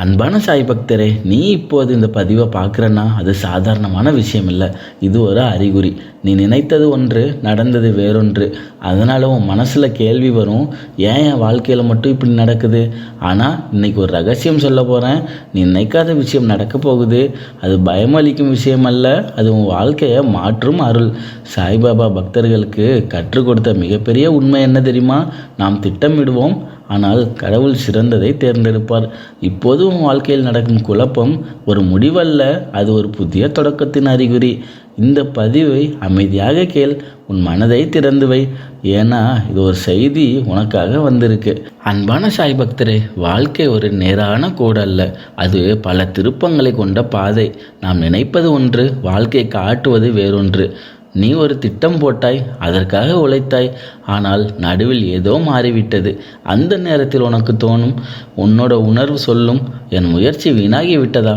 அன்பான சாய் பக்தரே, நீ இப்போது இந்த பதிவை பார்க்குறன்னா அது சாதாரணமான விஷயம் இல்லை. இது ஒரு அறிகுறி. நீ நினைத்தது ஒன்று, நடந்தது வேறொன்று. அதனால் உன் மனசில் கேள்வி வரும், ஏன் என் வாழ்க்கையில் மட்டும் இப்படி நடக்குது? ஆனால் இன்னைக்கு ஒரு ரகசியம் சொல்ல போகிறேன். நீ நினைக்காத விஷயம் நடக்க போகுது. அது பயமளிக்கும் விஷயம் அல்ல, அது உன் வாழ்க்கையை மாற்றும் அருள். சாய்பாபா பக்தர்களுக்கு கற்றுக் கொடுத்த மிகப்பெரிய உண்மை என்ன தெரியுமா? நாம் திட்டமிடுவோம், ஆனால் கடவுள் சிறந்ததை தேர்ந்தெடுப்பார். இப்போது உன் வாழ்க்கையில் நடக்கும் குழப்பம் ஒரு முடிவல்ல, அது ஒரு புதிய தொடக்கத்தின் அறிகுறி. இந்த பதிவை அமைதியாக கேள், உன் மனதை திறந்து வை. ஏன்னா இது ஒரு செய்தி உனக்காக வந்திருக்கு. அன்பான சாய் பக்தரே, வாழ்க்கை ஒரு நேரான கோடு அல்ல, அது பல திருப்பங்களை கொண்ட பாதை. நாம் நினைப்பது ஒன்று, வாழ்க்கை காட்டுவது வேறொன்று. நீ ஒரு திட்டம் போட்டாய், அதற்காக உழைத்தாய், ஆனால் நடுவில் ஏதோ மாறிவிட்டது. அந்த நேரத்தில் உனக்கு தோணும், உன்னோட உணர்வு சொல்லும், என் முயற்சி வீணாகி விட்டதா?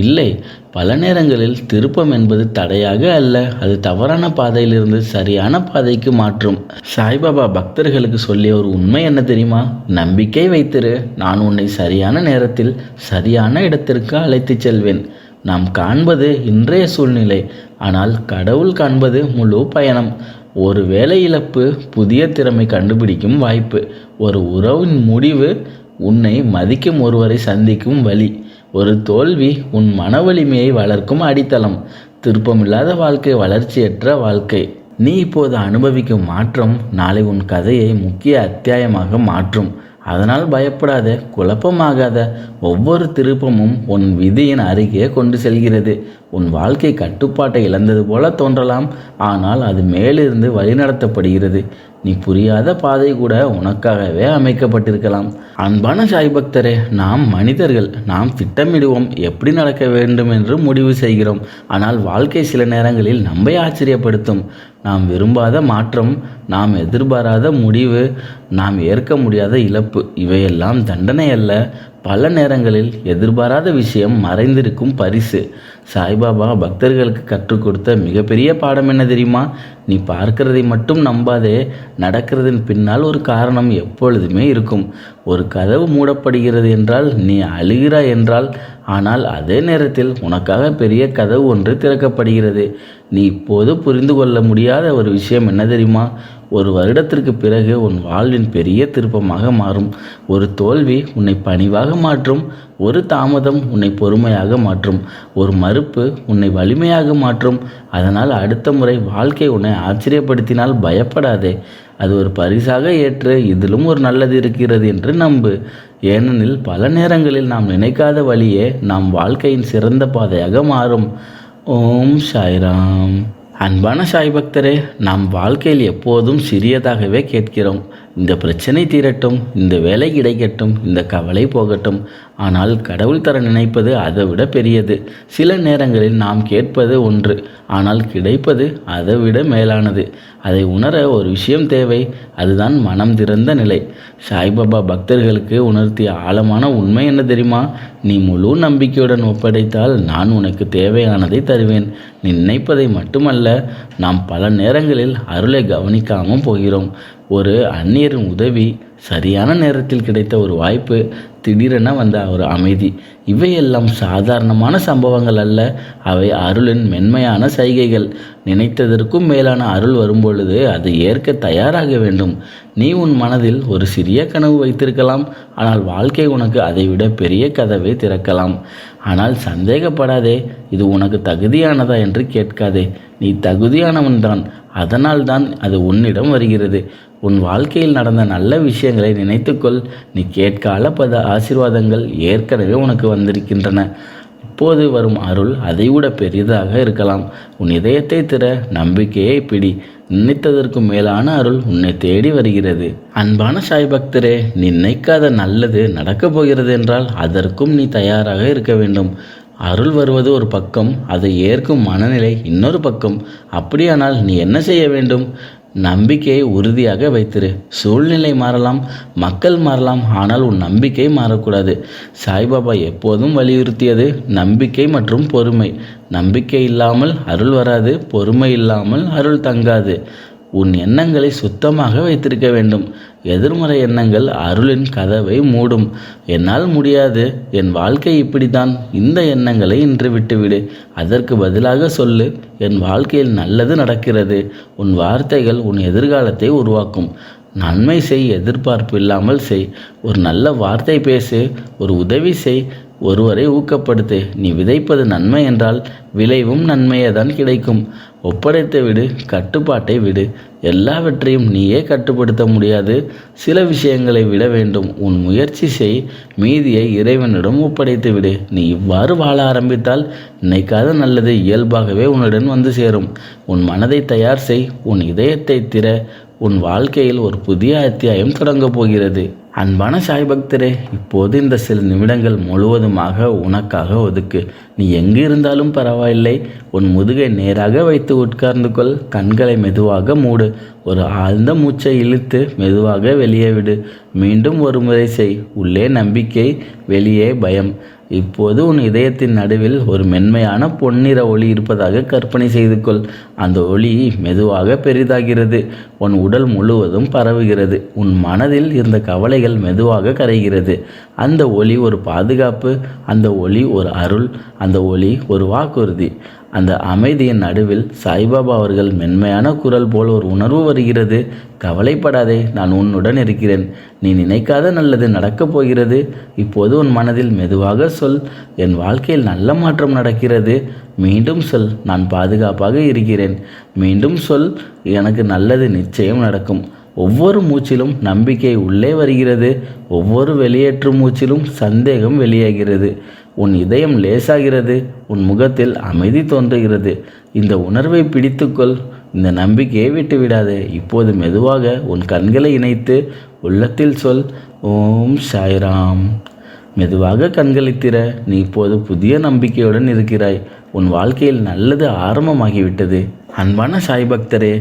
இல்லை, பல நேரங்களில் திருப்பம் என்பது தடையாக அல்ல, அது தவறான பாதையிலிருந்து சரியான பாதைக்கு மாற்றும். சாய்பாபா பக்தர்களுக்கு சொல்லிய ஒரு உண்மை என்ன தெரியுமா? நம்பிக்கை வைத்திரு, நான் உன்னை சரியான நேரத்தில் சரியான இடத்திற்கு அழைத்து செல்வேன். நாம் காண்பது இன்றைய சூழ்நிலை, ஆனால் கடவுள் காண்பது முழு பயணம். ஒரு வேலை இழப்பு புதிய திறமை கண்டுபிடிக்கும் வாய்ப்பு. ஒரு உறவின் முடிவு உன்னை மதிக்கும் ஒருவரை சந்திக்கும் வழி. ஒரு தோல்வி உன் மன வலிமையை வளர்க்கும் அடித்தளம். திருப்பமில்லாத வாழ்க்கை வளர்ச்சியற்ற வாழ்க்கை. நீ இப்போது அனுபவிக்கும் மாற்றம் நாளை உன் கதையை முக்கிய அத்தியாயமாக மாற்றும். அதனால் பயப்படாத, குழப்பமாகாத. ஒவ்வொரு திருப்பமும் உன் விதியின் அருகே கொண்டு செல்கிறது. உன் வாழ்க்கை கட்டுப்பாட்டை இழந்தது போல தோன்றலாம், ஆனால் அது மேலிருந்து வழிநடத்தப்படுகிறது. நீ புரியாத பாதை கூட உனக்காகவே அமைக்கப்பட்டிருக்கலாம். அன்பான சாய் பக்தரே, நாம் மனிதர்கள், நாம் திட்டமிடுவோம், எப்படி நடக்க வேண்டும் என்று முடிவு செய்கிறோம். ஆனால் வாழ்க்கை சில நேரங்களில் நம்மை ஆச்சரியப்படுத்தும். நாம் விரும்பாத மாற்றம், நாம் எதிர்பாராத முடிவு, நாம் ஏற்க முடியாத இழப்பு, இவையெல்லாம் தண்டனை அல்ல. பல நேரங்களில் எதிர்பாராத விஷயம் மறைந்திருக்கும் பரிசு. சாய்பாபா பக்தர்களுக்கு கற்றுக் கொடுத்த மிகப்பெரிய பாடம் என்ன தெரியுமா? நீ பார்க்கிறதை மட்டும் நம்பாதே, நடக்கிறதின் பின்னால் ஒரு காரணம் எப்பொழுதுமே இருக்கும். ஒரு கதவு மூடப்படுகிறது என்றால் நீ அழுகிறாய் என்றால், ஆனால் அதே நேரத்தில் உனக்காக பெரிய கதவு ஒன்று திறக்கப்படுகிறது. நீ இப்போது புரிந்து கொள்ள முடியாத ஒரு விஷயம் என்ன தெரியுமா? ஒரு வருடத்திற்கு பிறகு உன் வாழ்வின் பெரிய திருப்பமாக மாறும். ஒரு தோல்வி உன்னை பணிவாக மாற்றும், ஒரு தாமதம் உன்னை பொறுமையாக மாற்றும், ஒரு மறுப்பு உன்னை வலிமையாக மாற்றும். அதனால் அடுத்த முறை வாழ்க்கை உன்னை ஆச்சரியப்படுத்தினால் பயப்படாதே, அது ஒரு பரிசாக ஏற்று இதிலும் ஒரு நல்லது இருக்கிறது என்று நம்பு. ஏனெனில் பல நேரங்களில் நாம் நினைக்காத வழியே நாம் வாழ்க்கையின் சிறந்த பாதையாக மாறும். ஓம் சாய்ராம். அன்பான சாய் பக்தரே, நாம் வாழ்க்கையில் எப்போதும் சிறியதாகவே கேட்கிறோம். இந்த பிரச்சனை தீரட்டும், இந்த வேலை கிடைக்கட்டும், இந்த கவலை போகட்டும். ஆனால் கடவுள் தர நினைப்பது அதை விட பெரியது. சில நேரங்களில் நாம் கேட்பது ஒன்று, ஆனால் கிடைப்பது அதை விட மேலானது. அதை உணர ஒரு விஷயம் தேவை, அதுதான் மனம் திறந்த நிலை. சாய்பாபா பக்தர்களுக்கு உணர்த்திய ஆழமான உண்மை என்ன தெரியுமா? நீ முழு நம்பிக்கையுடன் ஒப்படைத்தால் நான் உனக்கு தேவையானதை தருவேன். நீ நினைப்பதை மட்டுமல்ல, நாம் பல நேரங்களில் அருளை கவனிக்காமல் போகிறோம். ஒரு அந்நியரின் உதவி, சரியான நேரத்தில் கிடைத்த ஒரு வாய்ப்பு, திடீரென வந்த ஒரு அமைதி, இவையெல்லாம் சாதாரணமான சம்பவங்கள் அல்ல, அவை அருளின் மென்மையான சைகைகள். நினைத்ததற்கும் மேலான அருள் வரும்பொழுது அதை ஏற்க தயாராக வேண்டும். நீ உன் மனதில் ஒரு சிறிய கனவு வைத்திருக்கலாம், ஆனால் வாழ்க்கை உனக்கு அதைவிட பெரிய கதவை திறக்கலாம். ஆனால் சந்தேகப்படாதே, இது உனக்கு தகுதியானதா என்று கேட்காதே. நீ தகுதியானவன்தான், அதனால்தான் அது உன்னிடம் வருகிறது. உன் வாழ்க்கையில் நடந்த நல்ல விஷயங்களை நினைத்துக்கொள். நீ கேட்கால பல ஆசீர்வாதங்கள் ஏற்கனவே உனக்கு வந்திருக்கின்றன. இப்போது வரும் அருள் அதைவிட பெரிதாக இருக்கலாம். உன் இதயத்தை திற, நம்பிக்கையை பிடி. நினைத்ததற்கு மேலான அருள் உன்னை தேடி வருகிறது. அன்பான சாய் பக்தரே, நீ நினைக்காத நல்லது நடக்கப் போகிறது என்றால் அதற்கும் நீ தயாராக இருக்க வேண்டும். அருள் வருவது ஒரு பக்கம், அதை ஏற்கும் மனநிலை இன்னொரு பக்கம். அப்படியானால் நீ என்ன செய்ய வேண்டும்? நம்பிக்கையை உறுதியாக வைத்திரு. சூழ்நிலை மாறலாம், மக்கள் மாறலாம், ஆனால் உன் நம்பிக்கை மாறக்கூடாது. சாய்பாபா எப்போதும் வலியுறுத்தியது நம்பிக்கை மற்றும் பொறுமை. நம்பிக்கை இல்லாமல் அருள் வராது, பொறுமை இல்லாமல் அருள் தங்காது. உன் எண்ணங்களை சுத்தமாக வைத்திருக்க வேண்டும். எதிர்மறை எண்ணங்கள் அருளின் கதவை மூடும். என்னால் முடியாது, என் வாழ்க்கை இப்படித்தான், இந்த எண்ணங்களை இன்று விட்டுவிடு. அதற்கு பதிலாக சொல்லு, என் வாழ்க்கையில் நல்லது நடக்கிறது. உன் வார்த்தைகள் உன் எதிர்காலத்தை உருவாக்கும். நன்மை செய், எதிர்பார்ப்பு இல்லாமல் செய். ஒரு நல்ல வார்த்தை பேசு, ஒரு உதவி செய், ஒருவரை ஊக்கப்படுத்து. நீ விதைப்பது நன்மை என்றால் விளைவும் நன்மையே தான் கிடைக்கும். ஒப்படைத்து விடு, கட்டுப்பாட்டை விடு. எல்லாவற்றையும் நீயே கட்டுப்படுத்த முடியாது. சில விஷயங்களை விட வேண்டும். உன் முயற்சி செய், மீதியை இறைவனிடம் ஒப்படைத்து விடு. நீ இவ்வாறு வாழ ஆரம்பித்தால் நினைக்காத நல்லது இயல்பாகவே உன்னுடன் வந்து சேரும். உன் மனதை தயார் செய், உன் இதயத்தை திற. உன் வாழ்க்கையில் ஒரு புதிய அத்தியாயம் தொடங்கப் போகிறது. அன்பான சாய் பக்தரே, இப்போது இந்த சில நிமிடங்கள் முழுவதுமாக உனக்காக ஒதுக்கு. நீ எங்கு இருந்தாலும் பரவாயில்லை. உன் முதுகை நேராக வைத்து உட்கார்ந்து கொள். கண்களை மெதுவாக மூடு. ஒரு ஆழ்ந்த மூச்சை இழுத்து மெதுவாக வெளியே விடு. மீண்டும் ஒரு முறை செய். உள்ளே நம்பிக்கை, வெளியே பயம். இப்போது உன் இதயத்தின் நடுவில் ஒரு மென்மையான பொன்னிற ஒளி இருப்பதாக கற்பனை செய்து கொள். அந்த ஒளி மெதுவாக பெரிதாகிறது. உன் உடல் முழுவதும் பரவுகிறது. உன் மனதில் இருந்த கவலைகள் மெதுவாக கரைகிறது. அந்த ஒளி ஒரு பாதுகாப்பு, அந்த ஒளி ஒரு அருள், அந்த ஒளி ஒரு வாக்குறுதி. அந்த அமைதியின் நடுவில் சாய்பாபா அவர்கள் மென்மையான குரல் போல் ஒரு உணர்வு வருகிறது. கவலைப்படாதே, நான் உன்னுடன் இருக்கிறேன். நீ நினைக்காத நல்லது நடக்கப் போகிறது. இப்போது உன் மனதில் மெதுவாக சொல், என் வாழ்க்கையில் நல்ல மாற்றம் நடக்கிறது. மீண்டும் சொல், நான் பாதுகாப்பாக இருக்கிறேன். மீண்டும் சொல், எனக்கு நல்லது நிச்சயம் நடக்கும். ஒவ்வொரு மூச்சிலும் நம்பிக்கை உள்ளே வருகிறது. ஒவ்வொரு வெளியேற்றும் மூச்சிலும் சந்தேகம் வெளியாகிறது. உன் இதயம் லேசாகிறது. உன் முகத்தில் அமைதி தோன்றுகிறது. இந்த உணர்வை பிடித்துக்கொள். இந்த நம்பிக்கையை விட்டுவிடாதே. இப்போது மெதுவாக உன் கண்களை இணைத்து உள்ளத்தில் சொல், ஓம் சாய்ராம். மெதுவாக கண்களை திற. நீ இப்போது புதிய நம்பிக்கையுடன் இருக்கிறாய். உன் வாழ்க்கையில் நல்லது ஆரம்பமாகிவிட்டது. அன்பான சாய் பக்தரே,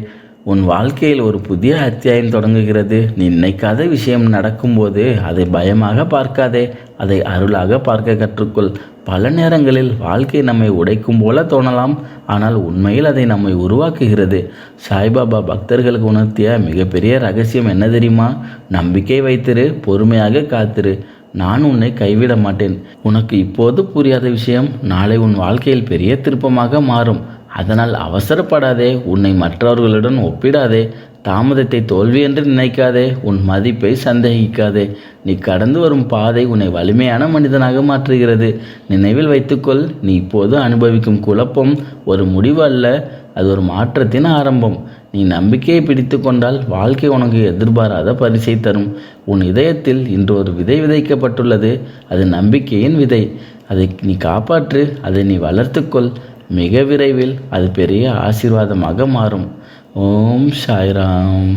உன் வாழ்க்கையில் ஒரு புதிய அத்தியாயம் தொடங்குகிறது. நீ நினைக்காத விஷயம் நடக்கும்போது அதை பயமாக பார்க்காதே, அதை அருளாக பார்க்க கற்றுக்கொள். பல நேரங்களில் வாழ்க்கை நம்மை உடைக்கும் போல தோணலாம், ஆனால் உண்மையில் அதை நம்மை உருவாக்குகிறது. சாய்பாபா பக்தர்களுக்கு உணர்த்திய மிகப்பெரிய ரகசியம் என்ன தெரியுமா? நம்பிக்கை வைத்திரு, பொறுமையாக காத்திரு. நான் உன்னை கைவிட மாட்டேன். உனக்கு இப்போது புரியாத விஷயம் நாளை உன் வாழ்க்கையில் பெரிய திருப்பமாக மாறும். அதனால் அவசரப்படாதே. உன்னை மற்றவர்களுடன் ஒப்பிடாதே. தாமதத்தை தோல்வி என்று நினைக்காதே. உன் மதிப்பை சந்தேகிக்காதே. நீ கடந்து வரும் பாதை உன்னை வலிமையான மனிதனாக மாற்றுகிறது. நினைவில் வைத்துக்கொள், நீ இப்போது அனுபவிக்கும் குழப்பம் ஒரு முடிவு அல்ல, அது ஒரு மாற்றத்தின் ஆரம்பம். நீ நம்பிக்கையை பிடித்து கொண்டால் வாழ்க்கை உனக்கு எதிர்பாராத பரிசை தரும். உன் இதயத்தில் இன்று ஒரு விதை விதைக்கப்பட்டுள்ளது. அது நம்பிக்கையின் விதை. அதை நீ காப்பாற்று, அதை நீ வளர்த்துக்கொள். மிக விரைவில் அது பெரிய ஆசீர்வாதமாக மாறும். ஓம் சாய்ராம்.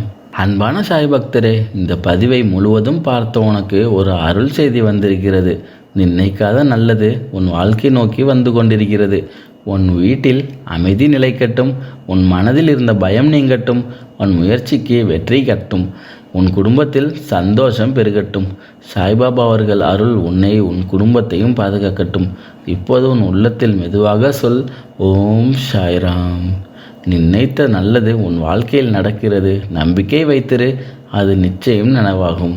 அன்பான சாய் பக்தரே, இந்த பதிவை முழுவதும் பார்த்த உனக்கு ஒரு அருள் செய்தி வந்திருக்கிறது. நீ நினைக்காத நல்லது உன் வாழ்க்கை நோக்கி வந்து கொண்டிருக்கிறது. உன் வீட்டில் அமைதி நிலைக்கட்டும். உன் மனதில் இருந்த பயம் நீங்கட்டும். உன் முயற்சிக்கு வெற்றி கட்டும். உன் குடும்பத்தில் சந்தோஷம் பெருகட்டும். சாய்பாபா அவர்கள் அருள் உன்னை உன் குடும்பத்தையும் பாதுகாக்கட்டும். இப்போது உன் உள்ளத்தில் மெதுவாக சொல், ஓம் சாய்ராம். நீ நினைத்த நல்லது உன் வாழ்க்கையில் நடக்கிறது. நம்பிக்கை வைத்திரு, அது நிச்சயம் நனவாகும்.